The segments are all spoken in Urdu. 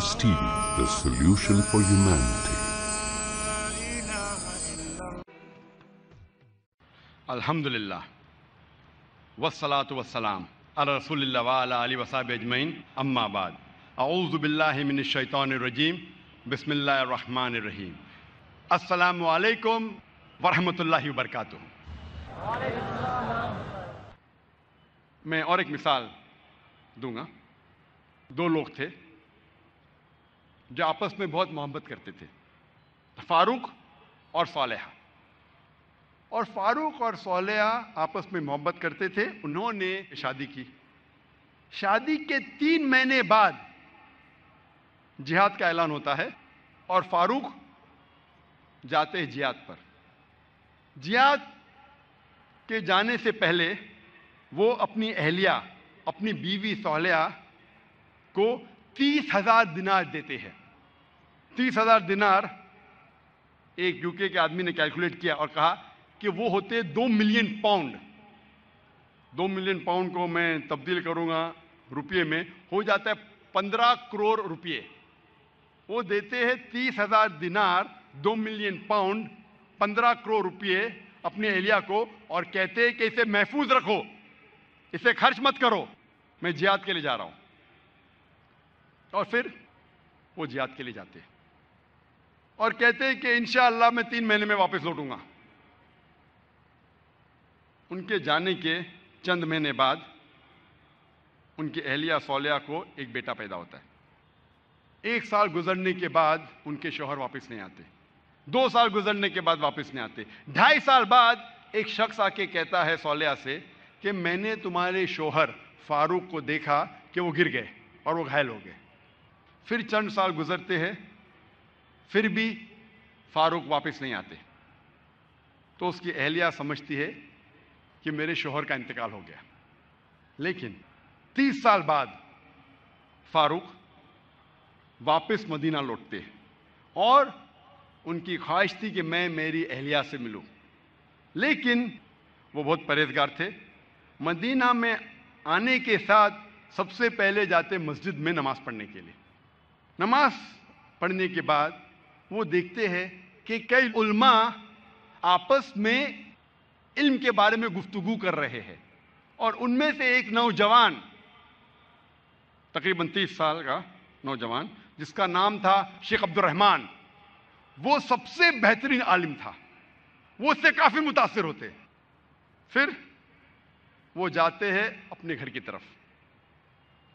Peace TV, the solution for humanity. Alhamdulillah. Wassalatu wassalam. Ala Rasulillah wa ala alihi wa sahbihi ajmain. Amma ba'd. A'udhu billahi minash shaitanir rajim. Bismillahir rahmanir rahim. Assalamu alaikum wa rahmatullahi wa barakatuh. میں اور ایک مثال دوں گا. دو لوگ تھے جو آپس میں بہت محبت کرتے تھے، فاروق اور صالحہ. اور فاروق اور صالحہ آپس میں محبت کرتے تھے. انہوں نے شادی کی. شادی کے 3 مہینے بعد جہاد کا اعلان ہوتا ہے اور فاروق جاتے ہیں جہاد پر. جہاد کے جانے سے پہلے وہ اپنی اہلیہ، اپنی بیوی صالحہ کو 30,000 دینار دیتے ہیں. 30,000 دینار ایک یوکے کے آدمی نے کیلکولیٹ کیا اور کہا کہ وہ ہوتے 2 ملین پاؤنڈ. 2 ملین پاؤنڈ کو میں تبدیل کروں گا روپیے میں، ہو جاتا ہے 15 کروڑ روپیے. وہ دیتے ہیں 30,000 دینار، 2 ملین پاؤنڈ، 15 کروڑ روپیے اپنی اہلیہ کو، اور کہتے ہیں کہ اسے محفوظ رکھو، اسے خرچ مت کرو، میں جہاد کے لیے جا رہا ہوں. اور پھر وہ جہاد کے لیے جاتے ہیں اور کہتے ہیں کہ انشاءاللہ میں 3 مہینے میں واپس لوٹوں گا. ان کے جانے کے چند مہینے بعد ان کی اہلیہ صالحہ کو ایک بیٹا پیدا ہوتا ہے. 1 سال گزرنے کے بعد ان کے شوہر واپس نہیں آتے. 2 سال گزرنے کے بعد واپس نہیں آتے. 2.5 سال بعد ایک شخص آ کے کہتا ہے صالحہ سے کہ میں نے تمہارے شوہر فاروق کو دیکھا کہ وہ گر گئے اور وہ گھائل ہو گئے. پھر چند سال گزرتے ہیں، پھر بھی فاروق واپس نہیں آتے. تو اس کی اہلیہ سمجھتی ہے کہ میرے شوہر کا انتقال ہو گیا. لیکن 30 سال بعد فاروق واپس مدینہ لوٹتے ہیں اور ان کی خواہش تھی کہ میں میری اہلیہ سے ملوں. لیکن وہ بہت پرہیزگار تھے. مدینہ میں آنے کے ساتھ سب سے پہلے جاتے مسجد میں نماز پڑھنے کے لیے. نماز پڑھنے کے بعد وہ دیکھتے ہیں کہ کئی علماء آپس میں علم کے بارے میں گفتگو کر رہے ہیں، اور ان میں سے ایک نوجوان، تقریباً 30 سال کا نوجوان جس کا نام تھا شیخ عبد الرحمن، وہ سب سے بہترین عالم تھا. وہ اس سے کافی متاثر ہوتے. پھر وہ جاتے ہیں اپنے گھر کی طرف.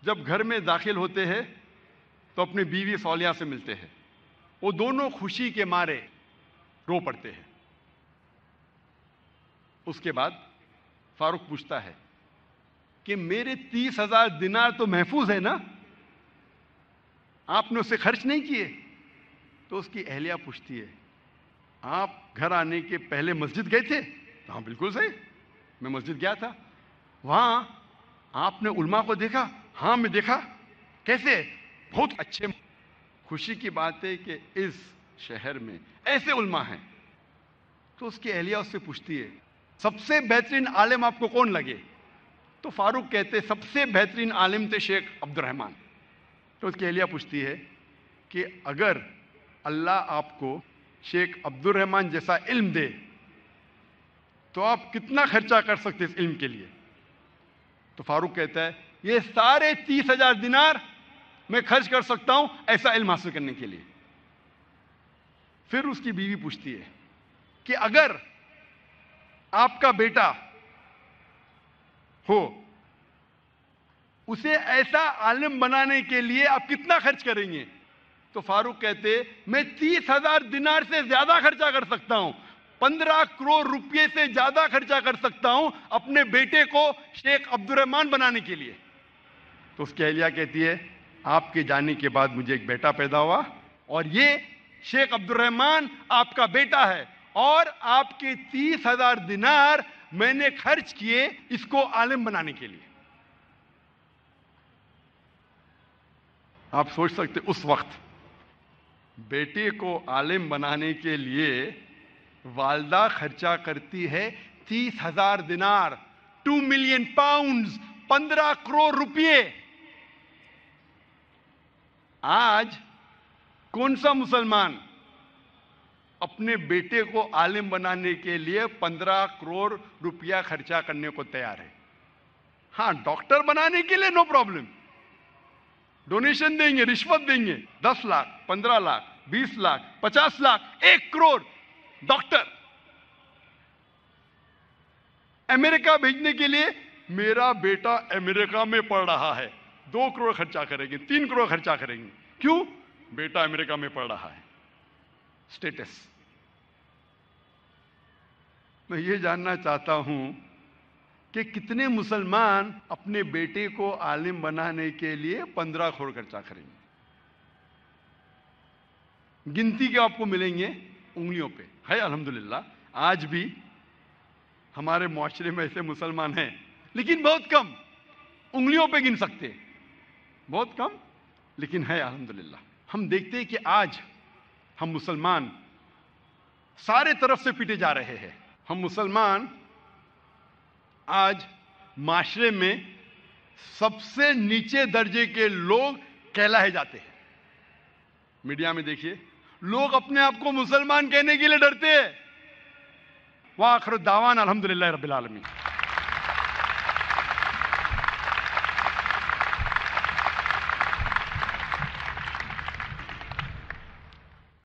جب گھر میں داخل ہوتے ہیں تو اپنی بیوی صالحہ سے ملتے ہیں. وہ دونوں خوشی کے مارے رو پڑتے ہیں. اس کے بعد فاروق پوچھتا ہے کہ میرے 30,000 دینار تو محفوظ ہے نا، آپ نے اسے خرچ نہیں کیے؟ تو اس کی اہلیہ پوچھتی ہے آپ گھر آنے کے پہلے مسجد گئے تھے؟ ہاں بالکل صحیح، میں مسجد گیا تھا. وہاں آپ نے علماء کو دیکھا؟ ہاں میں دیکھا. کیسے؟ بہت اچھے. خوشی کی بات ہے کہ اس شہر میں ایسے علماء ہیں. تو اس کی اہلیہ اس سے پوچھتی ہے سب سے بہترین عالم آپ کو کون لگے؟ تو فاروق کہتے سب سے بہترین عالم تھے شیخ عبد الرحمن. تو اس کی اہلیہ پوچھتی ہے کہ اگر اللہ آپ کو شیخ عبد الرحمن جیسا علم دے تو آپ کتنا خرچہ کر سکتے اس علم کے لیے؟ تو فاروق کہتا ہے یہ سارے 30,000 دینار میں خرچ کر سکتا ہوں ایسا علم حاصل کرنے کے لیے. پھر اس کی بیوی پوچھتی ہے کہ اگر آپ کا بیٹا ہو، اسے ایسا عالم بنانے کے لیے آپ کتنا خرچ کریں گے؟ تو فاروق کہتے میں 30,000 دینار سے زیادہ خرچہ کر سکتا ہوں، 15 کروڑ روپے سے زیادہ خرچہ کر سکتا ہوں اپنے بیٹے کو شیخ عبد الرحمن بنانے کے لیے. تو اس کی اہلیہ کہتی ہے آپ کے جانے کے بعد مجھے ایک بیٹا پیدا ہوا اور یہ شیخ عبد الرحمن آپ کا بیٹا ہے، اور آپ کے 30,000 دینار میں نے خرچ کیے اس کو عالم بنانے کے لیے. آپ سوچ سکتے اس وقت بیٹے کو عالم بنانے کے لیے والدہ خرچہ کرتی ہے 30,000 دینار، 2 ملین پاؤنڈز، 15 کروڑ روپے. آج کون سا مسلمان اپنے بیٹے کو عالم بنانے کے لیے 15 کروڑ روپیہ خرچہ کرنے کو تیار ہے؟ ہاں، ڈاکٹر بنانے کے لیے نو پرابلم، ڈونیشن دیں گے، رشوت دیں گے، 10 لاکھ 15 لاکھ 20 لاکھ 50 لاکھ 1 کروڑ ڈاکٹر امریکہ بھیجنے کے لیے میرا بیٹا امریکہ میں پڑھ رہا ہے، 2 کروڑ خرچہ کریں گے، 3 کروڑ خرچہ کریں گے. کیوں؟ بیٹا امریکہ میں پڑھ رہا ہے. اسٹیٹس. میں یہ جاننا چاہتا ہوں کہ کتنے مسلمان اپنے بیٹے کو عالم بنانے کے لیے 15 کروڑ خرچہ کریں گے؟ گنتی کے آپ کو ملیں گے انگلیوں پہ. ہے الحمدللہ آج بھی ہمارے معاشرے میں ایسے مسلمان ہیں، لیکن بہت کم، انگلیوں پہ گن سکتے، بہت کم، لیکن ہے الحمدللہ. ہم دیکھتے ہیں کہ آج ہم مسلمان سارے طرف سے پیٹے جا رہے ہیں. ہم مسلمان آج معاشرے میں سب سے نیچے درجے کے لوگ کہلائے جاتے ہیں. میڈیا میں دیکھیے، لوگ اپنے آپ کو مسلمان کہنے کے لیے ڈرتے ہیں. وآخر الدعوانا الحمدللہ رب العالمین.